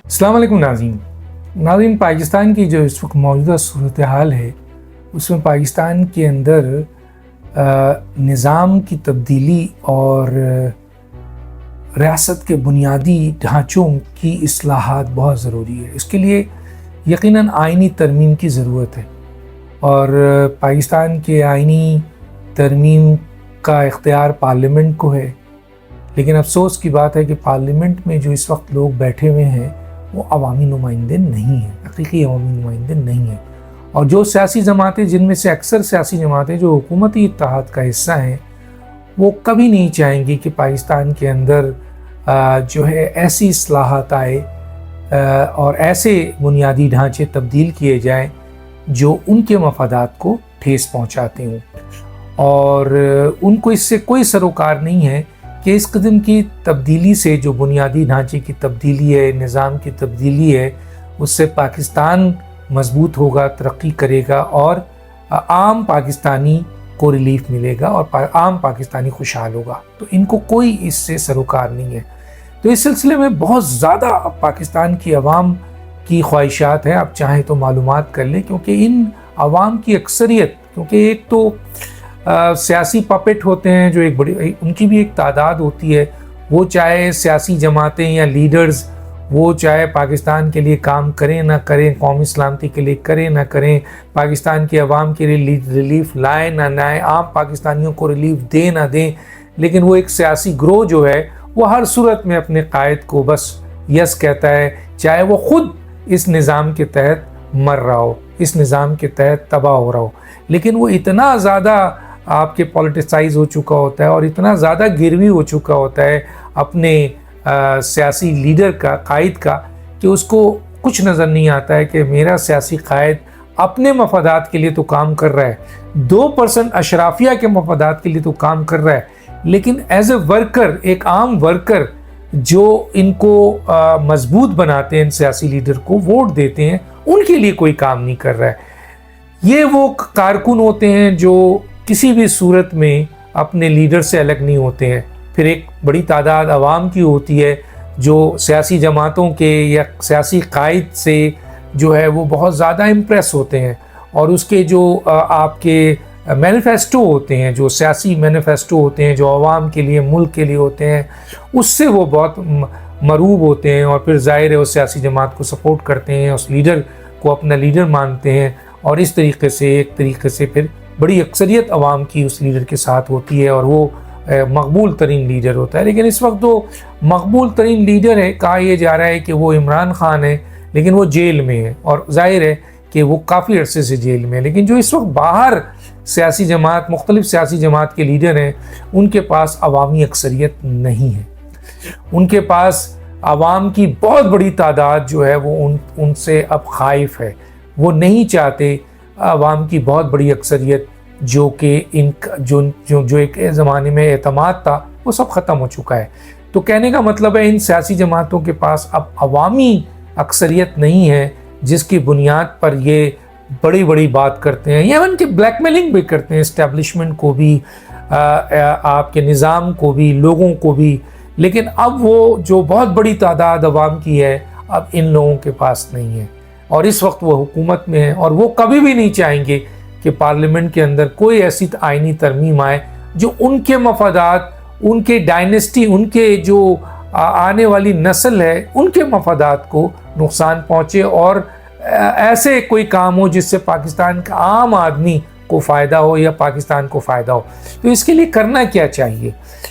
السلام علیکم ناظرین، پاکستان کی جو اس وقت موجودہ صورتحال ہے اس میں پاکستان کے اندر نظام کی تبدیلی اور ریاست کے بنیادی ڈھانچوں کی اصلاحات بہت ضروری ہے۔ اس کے لیے یقیناً آئینی ترمیم کی ضرورت ہے، اور پاکستان کے آئینی ترمیم کا اختیار پارلیمنٹ کو ہے، لیکن افسوس کی بات ہے کہ پارلیمنٹ میں جو اس وقت لوگ بیٹھے ہوئے ہیں وہ عوامی نمائندے نہیں ہیں، حقیقی عوامی نمائندے نہیں ہیں، اور جو سیاسی جماعتیں، جن میں سے اکثر سیاسی جماعتیں جو حکومتی اتحاد کا حصہ ہیں، وہ کبھی نہیں چاہیں گی کہ پاکستان کے اندر جو ہے ایسی اصلاحات آئے اور ایسے بنیادی ڈھانچے تبدیل کیے جائیں جو ان کے مفادات کو ٹھیس پہنچاتے ہوں، اور ان کو اس سے کوئی سروکار نہیں ہے کہ اس قسم کی تبدیلی سے، جو بنیادی ڈھانچے کی تبدیلی ہے، نظام کی تبدیلی ہے، اس سے پاکستان مضبوط ہوگا، ترقی کرے گا، اور عام پاکستانی کو ریلیف ملے گا اور عام پاکستانی خوشحال ہوگا۔ تو ان کو کوئی اس سے سروکار نہیں ہے۔ تو اس سلسلے میں بہت زیادہ پاکستان کی عوام کی خواہشات ہیں، آپ چاہیں تو معلومات کر لیں، کیونکہ ان عوام کی اکثریت، کیونکہ ایک تو سیاسی پپٹ ہوتے ہیں جو ایک بڑی، ان کی بھی ایک تعداد ہوتی ہے، وہ چاہے سیاسی جماعتیں یا لیڈرز، وہ چاہے پاکستان کے لیے کام کریں نہ کریں، قومی سلامتی کے لیے کریں نہ کریں، پاکستان کی عوام کے لیے ریلیف لائیں نہ لائیں، عام پاکستانیوں کو ریلیف دیں نہ دیں، لیکن وہ ایک سیاسی گروہ جو ہے وہ ہر صورت میں اپنے قائد کو بس یس کہتا ہے، چاہے وہ خود اس نظام کے تحت مر رہا ہو، اس نظام کے تحت تباہ ہو رہا ہو، لیکن وہ اتنا زیادہ آپ کے پولیٹیسائز ہو چکا ہوتا ہے اور اتنا زیادہ گروی ہو چکا ہوتا ہے اپنے سیاسی لیڈر کا، قائد کا، کہ اس کو کچھ نظر نہیں آتا ہے کہ میرا سیاسی قائد اپنے مفادات کے لیے تو کام کر رہا ہے، 2% اشرافیہ کے مفادات کے لیے تو کام کر رہا ہے، لیکن ایز اے ورکر، ایک عام ورکر جو ان کو مضبوط بناتے ہیں، ان سیاسی لیڈر کو ووٹ دیتے ہیں، ان کے لیے کوئی کام نہیں کر رہا ہے۔ یہ وہ کارکن ہوتے ہیں جو کسی بھی صورت میں اپنے لیڈر سے الگ نہیں ہوتے ہیں۔ پھر ایک بڑی تعداد عوام کی ہوتی ہے جو سیاسی جماعتوں کے یا سیاسی قائد سے جو ہے وہ بہت زیادہ امپریس ہوتے ہیں، اور اس کے جو آپ کے مینیفیسٹو ہوتے ہیں، جو سیاسی مینیفیسٹو ہوتے ہیں، جو عوام کے لیے، ملک کے لیے ہوتے ہیں، اس سے وہ بہت مرعوب ہوتے ہیں، اور پھر ظاہر ہے اس سیاسی جماعت کو سپورٹ کرتے ہیں، اس لیڈر کو اپنا لیڈر مانتے ہیں، اور اس طریقے سے ایک طریقے سے پھر بڑی اکثریت عوام کی اس لیڈر کے ساتھ ہوتی ہے، اور وہ مقبول ترین لیڈر ہوتا ہے۔ لیکن اس وقت جو مقبول ترین لیڈر ہے، کہا یہ جا رہا ہے کہ وہ عمران خان ہے، لیکن وہ جیل میں ہے، اور ظاہر ہے کہ وہ کافی عرصے سے جیل میں ہے۔ لیکن جو اس وقت باہر سیاسی جماعت، مختلف سیاسی جماعت کے لیڈر ہیں، ان کے پاس عوامی اکثریت نہیں ہے، ان کے پاس عوام کی بہت بڑی تعداد جو ہے وہ ان سے اب خائف ہے، وہ نہیں چاہتے عوام کی بہت بڑی اکثریت جو کہ جو ایک زمانے میں اعتماد تھا، وہ سب ختم ہو چکا ہے۔ تو کہنے کا مطلب ہے ان سیاسی جماعتوں کے پاس اب عوامی اکثریت نہیں ہے جس کی بنیاد پر یہ بڑی بڑی بات کرتے ہیں، ایون کہ بلیک میلنگ بھی کرتے ہیں اسٹیبلشمنٹ کو بھی، آپ کے نظام کو بھی، لوگوں کو بھی۔ لیکن اب وہ جو بہت بڑی تعداد عوام کی ہے، اب ان لوگوں کے پاس نہیں ہے، اور اس وقت وہ حکومت میں ہیں، اور وہ کبھی بھی نہیں چاہیں گے کہ پارلیمنٹ کے اندر کوئی ایسی آئینی ترمیم آئے جو ان کے مفادات، ان کے ڈائنیسٹی، ان کے جو آنے والی نسل ہے، ان کے مفادات کو نقصان پہنچے، اور ایسے کوئی کام ہو جس سے پاکستان کا عام آدمی کو فائدہ ہو یا پاکستان کو فائدہ ہو۔ تو اس کے لیے کرنا کیا چاہیے؟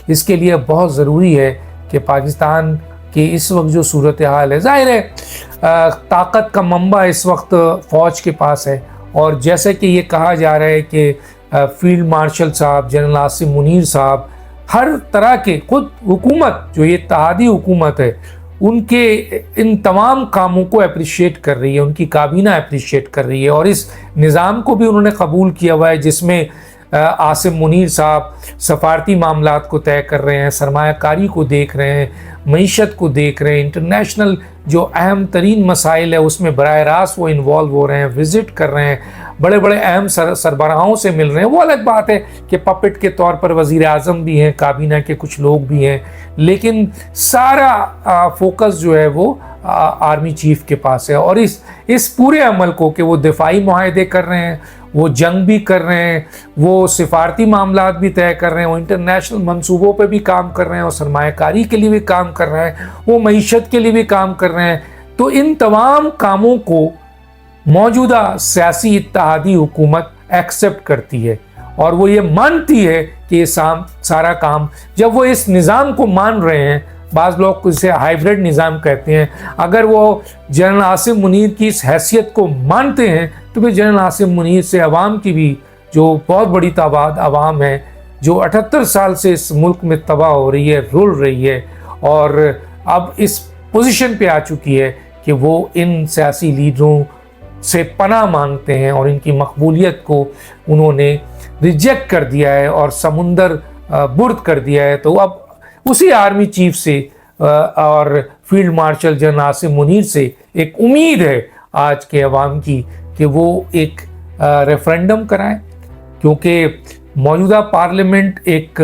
اس کے لیے بہت ضروری ہے کہ پاکستان کہ اس وقت جو صورتحال ہے، ظاہر ہے طاقت کا منبع اس وقت فوج کے پاس ہے، اور جیسے کہ یہ کہا جا رہا ہے کہ فیلڈ مارشل صاحب، جنرل عاصم منیر صاحب، ہر طرح کے، خود حکومت جو یہ اتحادی حکومت ہے، ان کے ان تمام کاموں کو اپریشیٹ کر رہی ہے، ان کی کابینہ اپریشیٹ کر رہی ہے، اور اس نظام کو بھی انہوں نے قبول کیا ہوا ہے جس میں عاصم منیر صاحب سفارتی معاملات کو طے کر رہے ہیں، سرمایہ کاری کو دیکھ رہے ہیں، معیشت کو دیکھ رہے ہیں، انٹرنیشنل جو اہم ترین مسائل ہے اس میں براہ راست وہ انوالو ہو رہے ہیں، وزٹ کر رہے ہیں، بڑے بڑے اہم سربراہوں سے مل رہے ہیں، وہ الگ بات ہے کہ پپٹ کے طور پر وزیر اعظم بھی ہیں، کابینہ کے کچھ لوگ بھی ہیں، لیکن سارا فوکس جو ہے وہ آرمی چیف کے پاس ہے۔ اور اس پورے عمل کو کہ وہ دفاعی معاہدے کر رہے ہیں، وہ جنگ بھی کر رہے ہیں، وہ سفارتی معاملات بھی طے کر رہے ہیں، وہ انٹرنیشنل منصوبوں پہ بھی کام کر رہے ہیں، اور سرمایہ کاری کے لیے بھی کام کر رہے ہیں، وہ معیشت کے لیے بھی کام کر رہے ہیں، تو ان تمام کاموں کو موجودہ سیاسی اتحادی حکومت ایکسپٹ کرتی ہے، اور وہ یہ مانتی ہے کہ یہ سارا کام، جب وہ اس نظام کو مان رہے ہیں، بعض لوگ اسے ہائیبرڈ نظام کہتے ہیں، اگر وہ جنرل عاصم منیر کی اس حیثیت کو مانتے ہیں تو پھر جنرل عاصم منیر سے عوام کی بھی، جو بہت بڑی تعداد عوام ہے، جو 78 سال سے اس ملک میں تباہ ہو رہی ہے، رول رہی ہے، اور اب اس پوزیشن پہ آ چکی ہے کہ وہ ان سیاسی لیڈروں سے پناہ مانگتے ہیں، اور ان کی مقبولیت کو انہوں نے ریجیکٹ کر دیا ہے اور سمندر برد کر دیا ہے۔ تو اب اسی آرمی چیف سے اور field marshal general Asim Munir سے ایک امید ہے آج کے عوام کی کہ وہ ایک ریفرنڈم کرائیں، کیونکہ موجودہ پارلیمنٹ ایک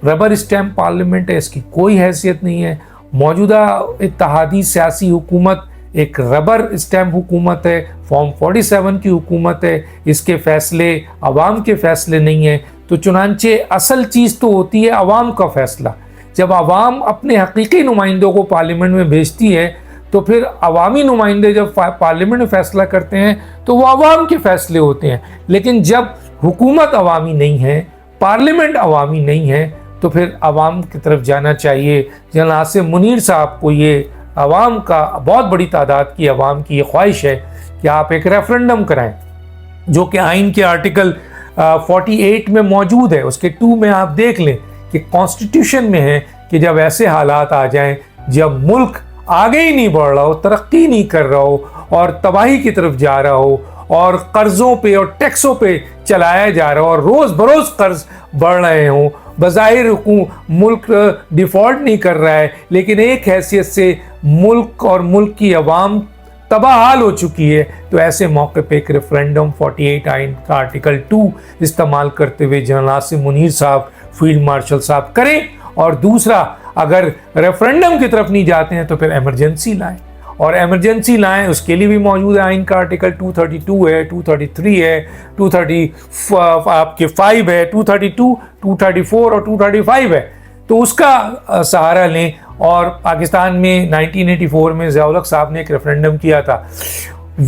ربر اسٹیمپ پارلیمنٹ ہے، اس کی کوئی حیثیت نہیں ہے۔ موجودہ اتحادی سیاسی حکومت ایک ربر اسٹیمپ حکومت ہے، فارم 47 کی حکومت ہے، اس کے فیصلے عوام کے فیصلے نہیں ہیں۔ تو چنانچہ اصل چیز تو ہوتی ہے عوام کا فیصلہ۔ جب عوام اپنے حقیقی نمائندوں کو پارلیمنٹ میں بھیجتی ہے تو پھر عوامی نمائندے جب پارلیمنٹ میں فیصلہ کرتے ہیں تو وہ عوام کے فیصلے ہوتے ہیں، لیکن جب حکومت عوامی نہیں ہے، پارلیمنٹ عوامی نہیں ہے، تو پھر عوام کی طرف جانا چاہیے۔ جنرل عاصم منیر صاحب کو یہ عوام کا، بہت بڑی تعداد کی عوام کی یہ خواہش ہے کہ آپ ایک ریفرنڈم کرائیں، جو کہ آئین کے آرٹیکل 48 میں موجود ہے۔ اس کے 2 میں آپ دیکھ لیں کہ کانسٹیٹیوشن میں ہے کہ جب ایسے حالات آ جائیں، جب ملک آگے ہی نہیں بڑھ رہا ہو، ترقی نہیں کر رہا ہو، اور تباہی کی طرف جا رہا ہو، اور قرضوں پہ اور ٹیکسوں پہ چلایا جا رہا ہو، اور روز بروز قرض بڑھ رہے ہوں، بظاہر ملک ڈیفالٹ نہیں کر رہا ہے، لیکن ایک حیثیت سے ملک اور ملک کی عوام تباہ حال ہو چکی ہے، تو ایسے موقع پہ ایک ریفرنڈم 48 آئین کا آرٹیکل 2 استعمال کرتے ہوئے جنرل عاصم منیر صاحب، فیلڈ مارشل صاحب کریں۔ اور دوسرا، اگر ریفرنڈم کی طرف نہیں جاتے ہیں تو پھر ایمرجنسی لائیں، اور ایمرجنسی لائیں، اس کے لیے بھی موجود ہے آئین کا آرٹیکل 232 ہے، 233 ہے، 230 آپ کے 5 ہے، 232، 234 اور 235 ہے، تو اس کا سہارا لیں۔ اور پاکستان میں 1984 میں ضیاء الحق صاحب نے ایک ریفرنڈم کیا تھا،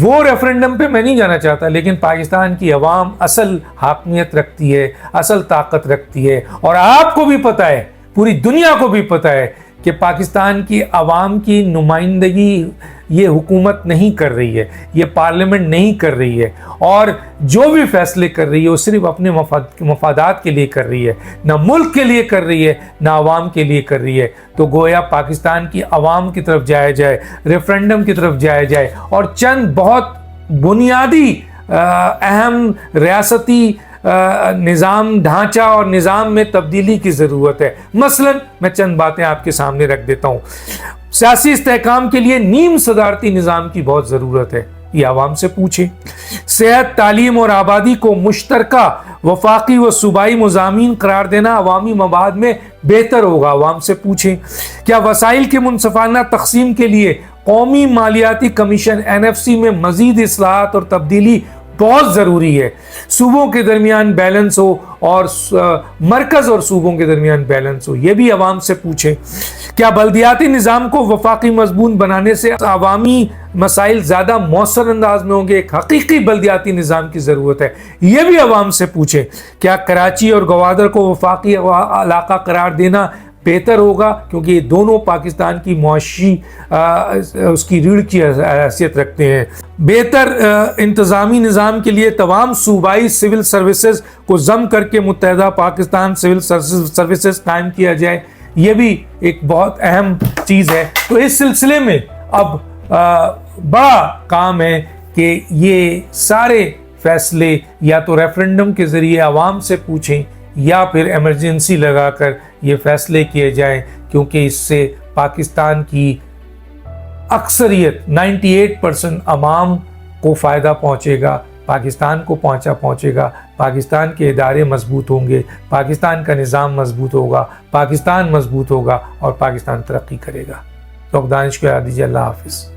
وہ ریفرنڈم پہ میں نہیں جانا چاہتا، لیکن پاکستان کی عوام اصل حاکمیت رکھتی ہے، اصل طاقت رکھتی ہے، اور آپ کو بھی پتہ ہے، پوری دنیا کو بھی پتہ ہے کہ پاکستان کی عوام کی نمائندگی یہ حکومت نہیں کر رہی ہے، یہ پارلیمنٹ نہیں کر رہی ہے، اور جو بھی فیصلے کر رہی ہے وہ صرف اپنے مفادات کے لیے کر رہی ہے، نہ ملک کے لیے کر رہی ہے، نہ عوام کے لیے کر رہی ہے۔ تو گویا پاکستان کی عوام کی طرف جایا جائے، ریفرنڈم کی طرف جایا جائے، اور چند بہت بنیادی اہم ریاستی نظام ڈھانچہ اور نظام میں تبدیلی کی ضرورت ہے۔ مثلا میں چند باتیں آپ کے سامنے رکھ دیتا ہوں۔ سیاسی استحکام کے لیے نیم صدارتی نظام کی بہت ضرورت ہے، یہ عوام سے پوچھیں۔ صحت، تعلیم اور آبادی کو مشترکہ وفاقی و صوبائی مضامین قرار دینا عوامی مفاد میں بہتر ہوگا، عوام سے پوچھیں۔ کیا وسائل کے منصفانہ تقسیم کے لیے قومی مالیاتی کمیشن NFC میں مزید اصلاحات اور تبدیلی بہت ضروری ہے؟ صوبوں کے درمیان بیلنس ہو، اور مرکز اور صوبوں کے درمیان بیلنس ہو، یہ بھی عوام سے پوچھیں۔ کیا بلدیاتی نظام کو وفاقی مضمون بنانے سے عوامی مسائل زیادہ مؤثر انداز میں ہوں گے؟ ایک حقیقی بلدیاتی نظام کی ضرورت ہے، یہ بھی عوام سے پوچھیں۔ کیا کراچی اور گوادر کو وفاقی علاقہ قرار دینا بہتر ہوگا، کیونکہ یہ دونوں پاکستان کی معاشی اس کی ریڑھ کی حیثیت رکھتے ہیں۔ بہتر انتظامی نظام کے لیے تمام صوبائی سول سروسز کو ضم کر کے متحدہ پاکستان سول سروسز قائم کیا جائے، یہ بھی ایک بہت اہم چیز ہے۔ تو اس سلسلے میں اب بڑا کام ہے کہ یہ سارے فیصلے یا تو ریفرنڈم کے ذریعے عوام سے پوچھیں، یا پھر ایمرجنسی لگا کر یہ فیصلے کیے جائیں، کیونکہ اس سے پاکستان کی اکثریت 98% عوام کو فائدہ پہنچے گا۔ پاکستان کو پہنچے گا، پاکستان کے ادارے مضبوط ہوں گے، پاکستان کا نظام مضبوط ہوگا، پاکستان مضبوط ہوگا اور پاکستان ترقی کرے گا۔ تو دانش کو یاد دیجیے۔ اللہ حافظ۔